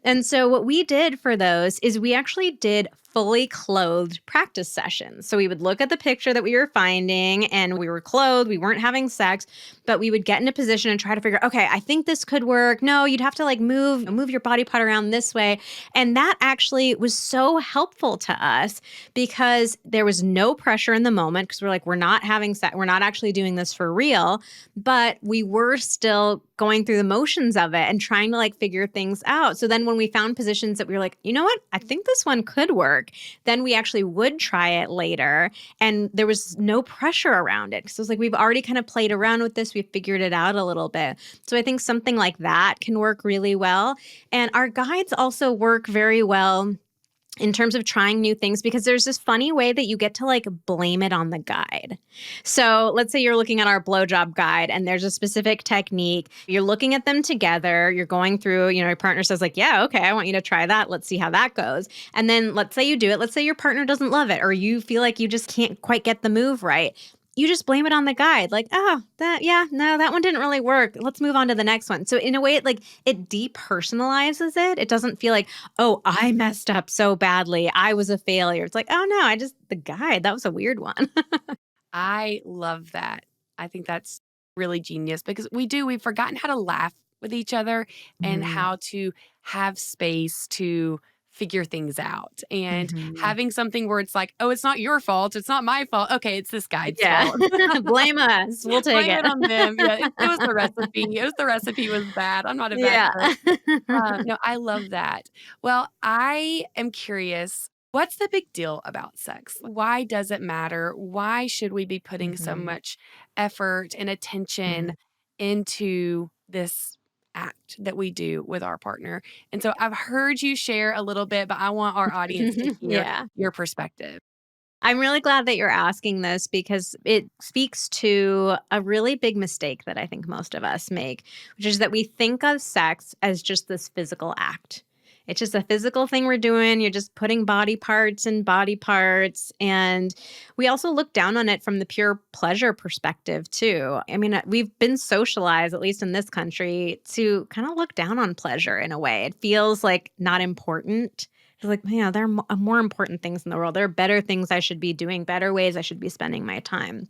And so what we did for those is we actually did fully clothed practice sessions. So we would look at the picture that we were finding and we were clothed, we weren't having sex, but we would get in a position and try to figure, okay, I think this could work. No, you'd have to like move your body part around this way. And that actually was so helpful to us because there was no pressure in the moment because we're like, we're not having sex, we're not actually doing this for real, but we were still going through the motions of it and trying to like figure things out. So then when we found positions that we were like, you know what, I think this one could work, then we actually would try it later. And there was no pressure around it. Because it was like, we've already kind of played around with this. We've figured it out a little bit. So I think something like that can work really well. And our guides also work very well in terms of trying new things because there's this funny way that you get to like blame it on the guide. So let's say you're looking at our blowjob guide and there's a specific technique. You're looking at them together. You're going through, your partner says like, yeah, okay, I want you to try that. Let's see how that goes. And then let's say you do it. Let's say your partner doesn't love it or you feel like you just can't quite get the move right. You just blame it on the guide. Like, oh, that one didn't really work. Let's move on to the next one. So in a way, it depersonalizes it. It doesn't feel like, oh, I messed up so badly. I was a failure. It's like, oh no, the guide, that was a weird one. I love that. I think that's really genius because we've forgotten how to laugh with each other and Mm-hmm. how to have space to figure things out. And Mm-hmm. having something where it's like, oh, it's not your fault. It's not my fault. Okay, it's this guy's Yeah. fault. Blame us. We'll take Blame it. it on them. Yeah, it was the recipe. It was the recipe was bad. I'm not a bad Yeah. cook. No, I love that. Well, I am curious. What's the big deal about sex? Why does it matter? Why should we be putting so Mm-hmm. much effort and Mm-hmm. attention into this act that we do with our partner? And so I've heard you share a little bit, but I want our audience to hear Yeah. your perspective. I'm really glad that you're asking this because it speaks to a really big mistake that I think most of us make, which is that we think of sex as just this physical act. It's just a physical thing we're doing. You're just putting body parts in body parts. And we also look down on it from the pure pleasure perspective, too. I mean, we've been socialized, at least in this country, to kind of look down on pleasure in a way. It feels like not important. It's like, yeah, there are more important things in the world. There are better things I should be doing, better ways I should be spending my time.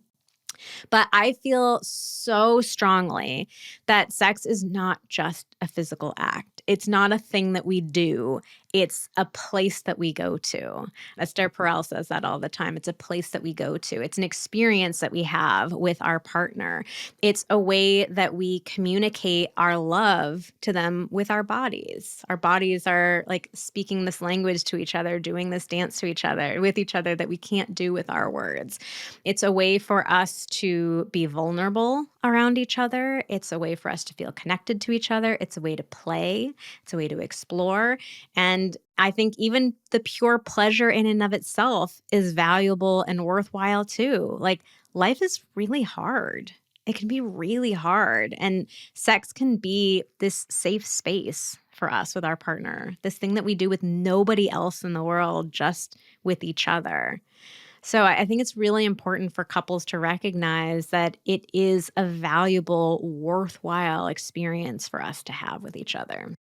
But I feel so strongly that sex is not just a physical act. It's not a thing that we do. It's a place that we go to. Esther Perel says that all the time. It's a place that we go to. It's an experience that we have with our partner. It's a way that we communicate our love to them with our bodies. Our bodies are like speaking this language to each other, doing this dance to each other, with each other that we can't do with our words. It's a way for us to be vulnerable around each other. It's a way for us to feel connected to each other. It's a way to play. It's a way to explore. And I think even the pure pleasure in and of itself is valuable and worthwhile too. Like life is really hard. It can be really hard. And sex can be this safe space for us with our partner, this thing that we do with nobody else in the world, just with each other. So I think it's really important for couples to recognize that it is a valuable, worthwhile experience for us to have with each other.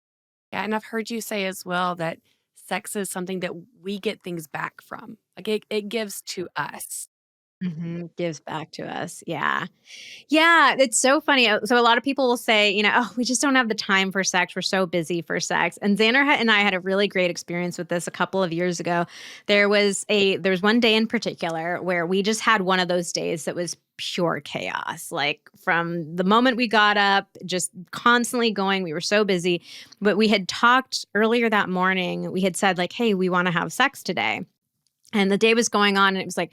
Yeah, and I've heard you say as well that sex is something that we get things back from. Like it gives to us. Gives back to us. Yeah. Yeah, it's so funny. So a lot of people will say, oh, we just don't have the time for sex. We're so busy for sex. And and I had a really great experience with this a couple of years ago. There was one day in particular where we just had one of those days that was pure chaos. Like from the moment we got up, just constantly going. We were so busy. But we had talked earlier that morning. We had said like, hey, we want to have sex today. And the day was going on and it was like,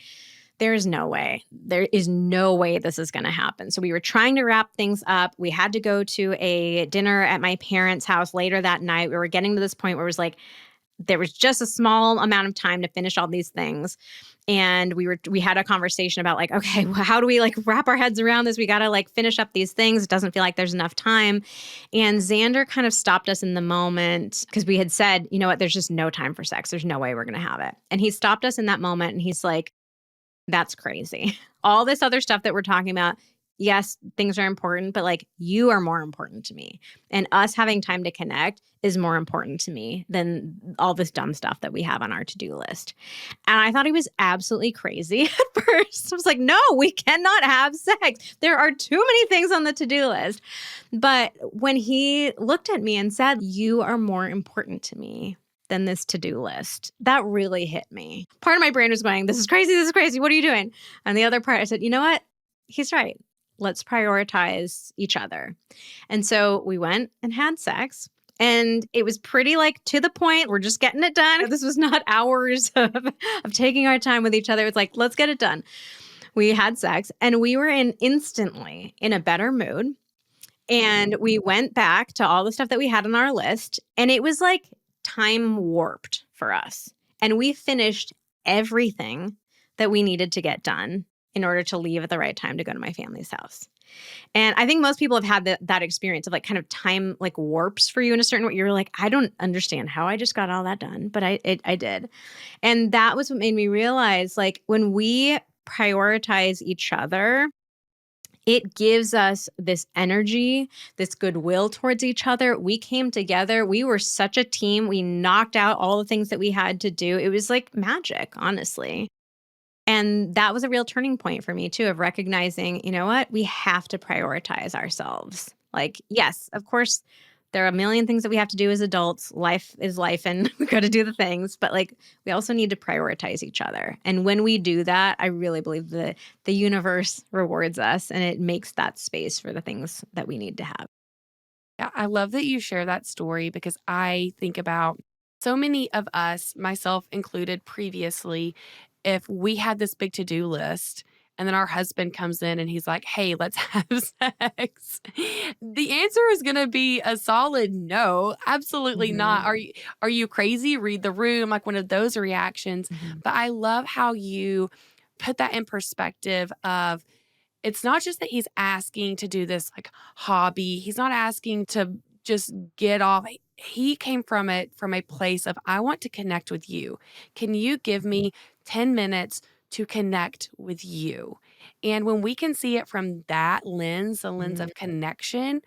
there's no way. There is no way this is going to happen. So we were trying to wrap things up. We had to go to a dinner at my parents' house later that night. We were getting to this point where it was like, there was just a small amount of time to finish all these things. And we had a conversation about like, okay, well, how do we like wrap our heads around this? We got to like finish up these things. It doesn't feel like there's enough time. And Xander kind of stopped us in the moment because we had said, you know what, there's just no time for sex. There's no way we're going to have it. And he stopped us in that moment and he's like, that's crazy. All this other stuff that we're talking about, yes, things are important, but like you are more important to me. And us having time to connect is more important to me than all this dumb stuff that we have on our to-do list. And I thought he was absolutely crazy at first. I was like, no, we cannot have sex. There are too many things on the to-do list. But when he looked at me and said, you are more important to me than this to-do list, that really hit me. Part of my brain was going, this is crazy. This is crazy. What are you doing? And the other part, I said, you know what? He's right. Let's prioritize each other. And so we went and had sex. And it was pretty like to the point. We're just getting it done. This was not hours of taking our time with each other. It's like, let's get it done. We had sex and we were instantly in a better mood. And we went back to all the stuff that we had on our list. And it was like time warped for us. And we finished everything that we needed to get done in order to leave at the right time to go to my family's house. And I think most people have had that experience of like kind of time like warps for you in a certain way. You're like, I don't understand how I just got all that done, but I did. And that was what made me realize like when we prioritize each other, it gives us this energy, this goodwill towards each other. We came together. We were such a team. We knocked out all the things that we had to do. It was like magic, honestly. And that was a real turning point for me too, of recognizing, you know what, we have to prioritize ourselves. Like, yes, of course, there are a million things that we have to do as adults. Life is life and we got to do the things, but like we also need to prioritize each other. And when we do that, I really believe that the universe rewards us and it makes that space for the things that we need to have. Yeah, I love that you share that story because I think about so many of us, myself included previously, if we had this big to-do list and then our husband comes in and he's like, "Hey, let's have sex." The answer is going to be a solid no. Absolutely not. Mhm. Are you crazy? Read the room, like one of those reactions. Mhm. But I love how you put that in perspective of it's not just that he's asking to do this like hobby. He's not asking to just get off. He came from it from a place of, I want to connect with you. Can you give me 10 minutes to connect with you? And when we can see it from that lens, the lens Mhm. of connection,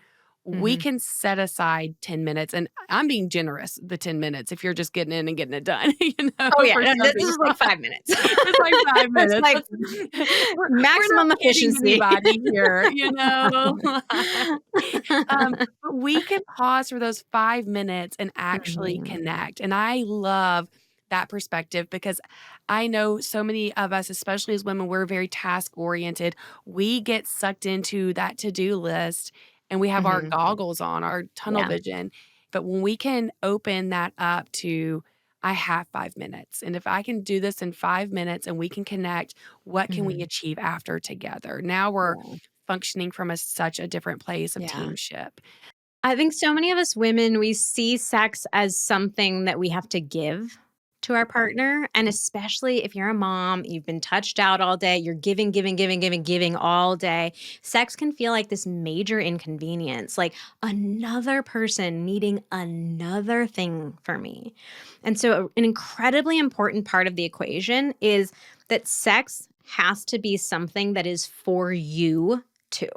we Mhm. can set aside 10 minutes. And I'm being generous, the 10 minutes, if you're just getting in and getting it done, Oh yeah, for no, some this is people. like 5 minutes. It's like 5 It's minutes. like We're not maximum kidding efficiency. anybody here, you know? But we can pause for those 5 minutes and actually Mhm. connect, and I love that perspective because I know so many of us, especially as women, we're very task-oriented. We get sucked into that to-do list, and we have our Mhm. goggles on, our tunnel Yeah. vision, but when we can open that up to I have 5 minutes. And if I can do this in 5 minutes and we can connect, what can we Mhm. achieve after together? Now we're Yeah. functioning from such a different place of Yeah. teamship. I think so many of us women, we see sex as something that we have to give to our partner. And especially if you're a mom, you've been touched out all day, you're giving, giving, giving, giving, giving all day. Sex can feel like this major inconvenience, like another person needing another thing for me. And so, an incredibly important part of the equation is that sex has to be something that is for you too.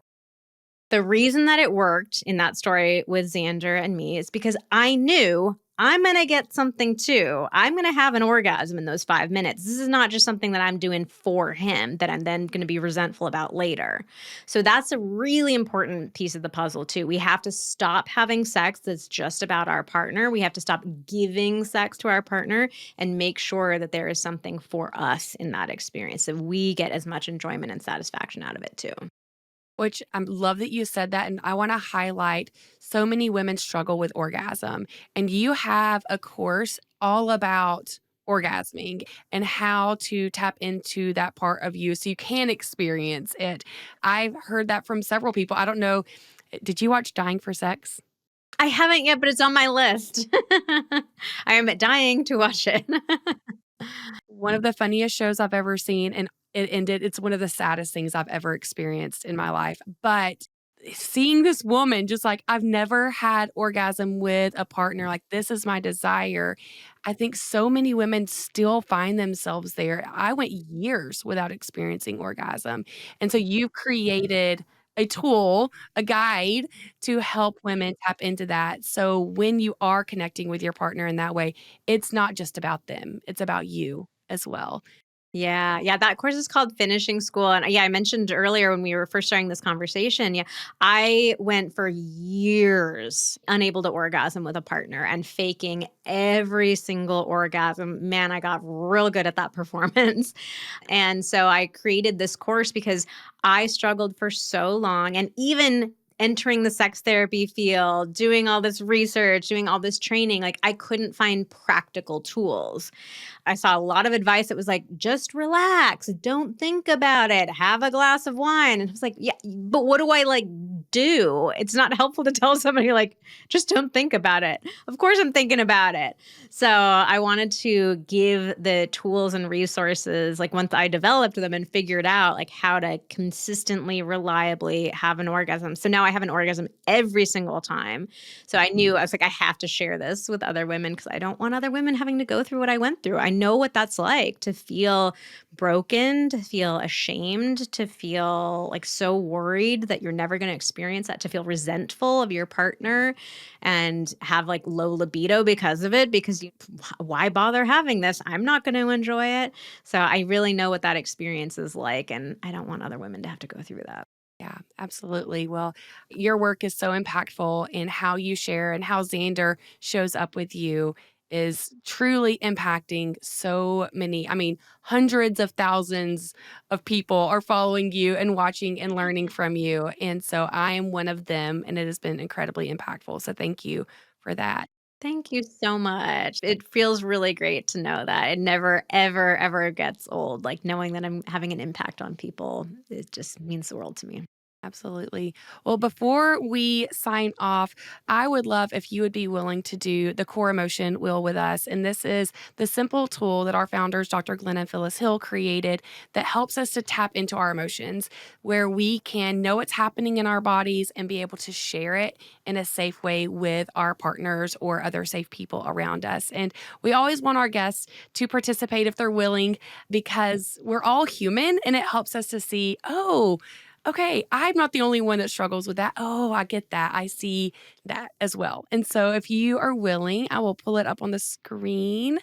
The reason that it worked in that story with Xander and me is because I knew I'm going to get something too. I'm going to have an orgasm in those 5 minutes. This is not just something that I'm doing for him that I'm then going to be resentful about later. So that's a really important piece of the puzzle too. We have to stop having sex that's just about our partner. We have to stop giving sex to our partner and make sure that there is something for us in that experience, that we get as much enjoyment and satisfaction out of it too. Which I love that you said that, and I wanna highlight so many women struggle with orgasm, and you have a course all about orgasming and how to tap into that part of you so you can experience it. I've heard that from several people. I don't know, did you watch Dying for Sex? I haven't yet, but it's on my list. I am dying to watch it. One of the funniest shows I've ever seen, and it ended it's one of the saddest things I've ever experienced in my life, but seeing this woman just like, I've never had orgasm with a partner, like, this is my desire. I think so many women still find themselves there. I went years without experiencing orgasm, and so you've created a tool, a guide to help women tap into that, so when you are connecting with your partner in that way, it's not just about them, it's about you as well. Yeah, yeah, that course is called Finishing School, and, yeah, I mentioned earlier when we were first starting this conversation, yeah, I went for years unable to orgasm with a partner and faking every single orgasm. Man, I got real good at that performance. And so I created this course because I struggled for so long. And even entering the sex therapy field, doing all this research, doing all this training, like I couldn't find practical tools. I saw a lot of advice that was like, just relax, don't think about it, have a glass of wine. And I was like, yeah, but what do I like do? It's not helpful to tell somebody, like, just don't think about it. Of course, I'm thinking about it. So I wanted to give the tools and resources, like, once I developed them and figured out like how to consistently, reliably have an orgasm. So now I have an orgasm every single time. So I knew I was like, I have to share this with other women because I don't want other women having to go through what I went through. I know what that's like to feel broken, to feel ashamed, to feel like so worried that you're never going to experience that, to feel resentful of your partner and have like low libido because of it, because you, why bother having this? I'm not going to enjoy it. So I really know what that experience is like. And I don't want other women to have to go through that. Yeah, absolutely. Well, your work is so impactful, and how you share and how Xander shows up with you is truly impacting so many. I mean, hundreds of thousands of people are following you and watching and learning from you. And so I am one of them, and it has been incredibly impactful. So thank you for that. Thank you so much. It feels really great to know that it never, ever, ever gets old. Like knowing that I'm having an impact on people, it just means the world to me. Absolutely. Well, before we sign off, I would love if you would be willing to do the core emotion wheel with us. And this is the simple tool that our founders, Dr. Glenn and Phyllis Hill, created that helps us to tap into our emotions, where we can know what's happening in our bodies and be able to share it in a safe way with our partners or other safe people around us. And we always want our guests to participate if they're willing, because we're all human, and it helps us to see, oh, okay, I'm not the only one that struggles with that. Oh, I get that. I see that as well. And so if you are willing, I will pull it up on the screen,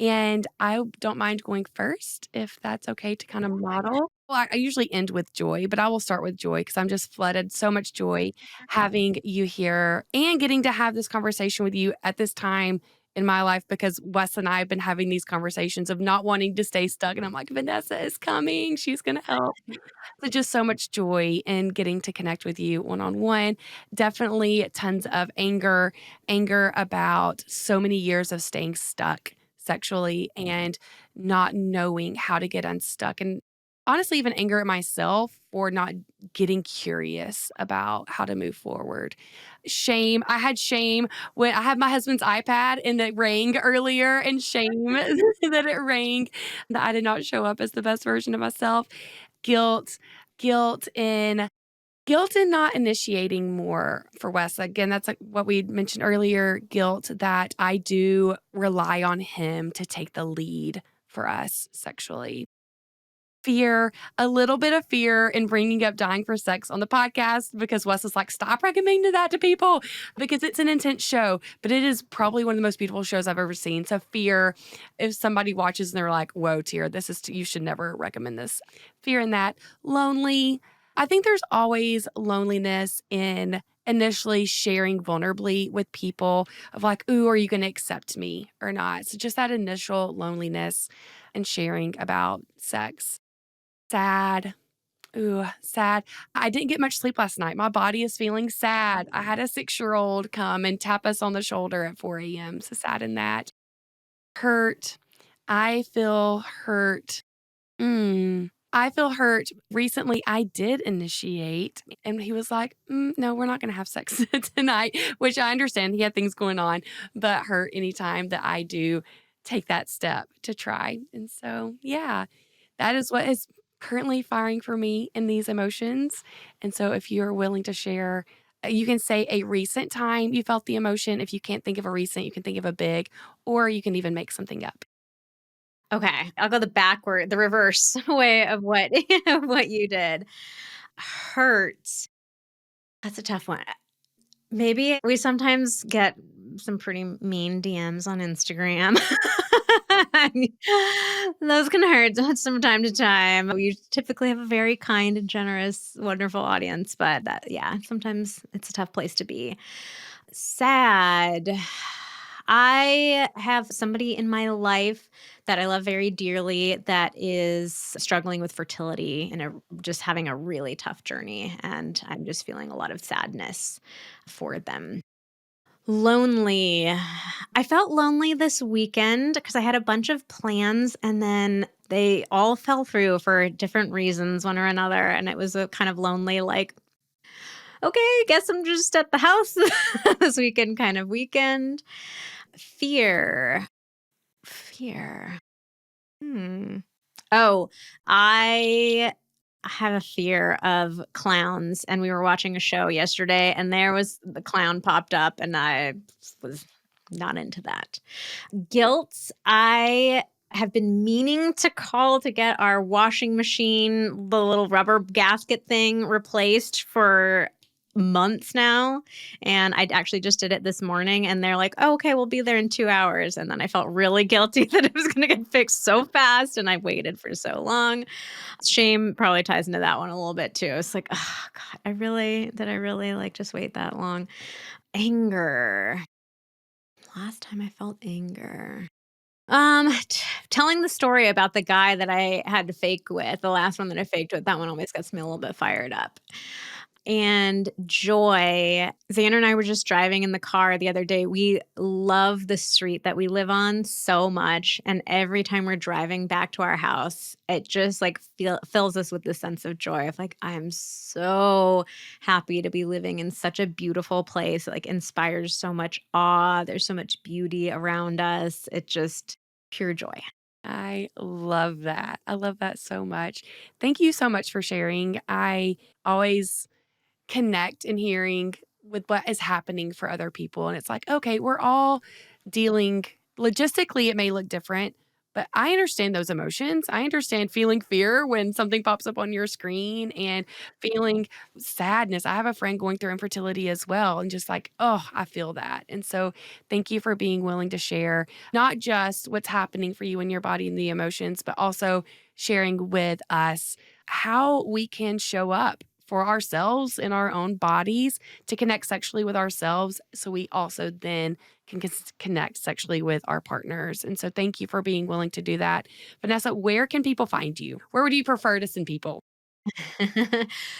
and I don't mind going first if that's okay to kind of model. Well, I usually end with joy, but I will start with joy because I'm just flooded so much joy having you here and getting to have this conversation with you at this time in my life, because Wes and I have been having these conversations of not wanting to stay stuck. And I'm like, Vanessa is coming. She's going to help. So just so much joy in getting to connect with you one on one. Definitely tons of anger about so many years of staying stuck sexually and not knowing how to get unstuck. And honestly, even anger at myself for not getting curious about how to move forward. Shame. I had shame when I had my husband's iPad and it rang earlier, and shame that it rang, that I did not show up as the best version of myself. Guilt, guilt in guilt in not initiating more for Wes. Again, that's like what we mentioned earlier, guilt that I do rely on him to take the lead for us sexually. Fear, a little bit of fear in bringing up dying for sex on the podcast, because Wes is like, stop recommending that to people because it's an intense show, but it is probably one of the most beautiful shows I've ever seen. So fear, if somebody watches and they're like, whoa, Tier, this is, you should never recommend this. Fear in that. Lonely. I think there's always loneliness in initially sharing vulnerably with people of like, ooh, are you going to accept me or not? So just that initial loneliness and sharing about sex. Sad. Ooh, sad. I didn't get much sleep last night. My body is feeling sad. I had a 6-year-old come and tap us on the shoulder at 4 a.m. So sad in that. Hurt. I feel hurt. Mm. I feel hurt. Recently, I did initiate, and he was like, no, we're not going to have sex tonight, which I understand. He had things going on, but hurt anytime that I do take that step to try. And so, yeah, that is what is currently firing for me in these emotions. And so, if you're willing to share, you can say a recent time you felt the emotion. If you can't think of a recent, you can think of a big, or you can even make something up. Okay, I'll go the reverse way of what of what you did. Hurt. That's a tough one. Maybe we sometimes get some pretty mean DMs on Instagram. Those can hurt from time to time. We typically have a very kind and generous, wonderful audience, but yeah, sometimes it's a tough place to be. Sad. I have somebody in my life that I love very dearly that is struggling with fertility and just having a really tough journey. And I'm just feeling a lot of sadness for them. Lonely. I felt lonely this weekend because I had a bunch of plans and then they all fell through for different reasons, one or another. And it was a kind of lonely, like, okay, guess I'm just at the house this weekend kind of weekend. Fear. Fear. Hmm. Oh, I have a fear of clowns, and we were watching a show yesterday, and there was the clown popped up, and I was not into that. Guilt, I have been meaning to call to get our washing machine, the little rubber gasket thing replaced for months now. And I actually just did it this morning and they're like, oh, okay, we'll be there in 2 hours. And then I felt really guilty that it was going to get fixed so fast and I waited for so long. Shame probably ties into that one a little bit too. It's like, oh God, did I really like just wait that long? Anger. Last time I felt anger. Telling the story about the guy that I had to fake with, the last one that I faked with, that one always gets me a little bit fired up. And joy. Xander and I were just driving in the car the other day. We love the street that we live on so much. And every time we're driving back to our house, it just like fills us with this sense of joy of like, I'm so happy to be living in such a beautiful place. It like inspires so much awe. There's so much beauty around us. It just pure joy. I love that. I love that so much. Thank you so much for sharing. I always connect in hearing with what is happening for other people. And it's like, okay, we're all dealing logistically, it may look different, but I understand those emotions. I understand feeling fear when something pops up on your screen and feeling sadness. I have a friend going through infertility as well, and just like, oh, I feel that. And so, thank you for being willing to share not just what's happening for you in your body and the emotions, but also sharing with us how we can show up for ourselves in our own bodies to connect sexually with ourselves so we also then can connect sexually with our partners. And so thank you for being willing to do that. Vanessa, where can people find you? Where would you prefer to send people?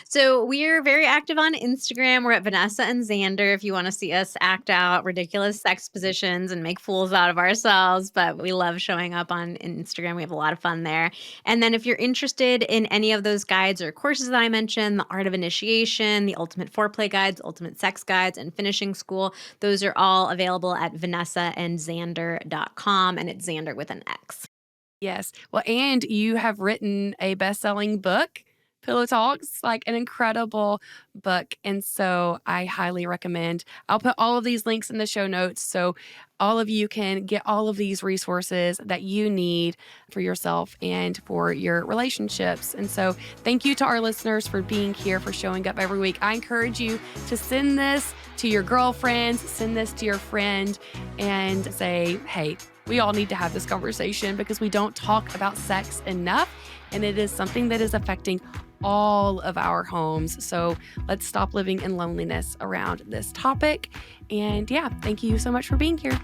So we're very active on Instagram. We're at Vanessa and Xander if you want to see us act out ridiculous sex positions and make fools out of ourselves. But we love showing up on Instagram. We have a lot of fun there. And then if you're interested in any of those guides or courses that I mentioned, the art of initiation, the ultimate foreplay guides, ultimate sex guides, and finishing school, those are all available at vanessaandxander.com. And it's Xander with an X. Yes. Well, and you have written a best-selling book, Pillow Talks, like an incredible book. And so I highly recommend. I'll put all of these links in the show notes so all of you can get all of these resources that you need for yourself and for your relationships. And so thank you to our listeners for being here, for showing up every week. I encourage you to send this to your girlfriends, send this to your friend, and say, hey, we all need to have this conversation because we don't talk about sex enough, and it is something that is affecting all of our homes. So let's stop living in loneliness around this topic. And yeah, thank you so much for being here.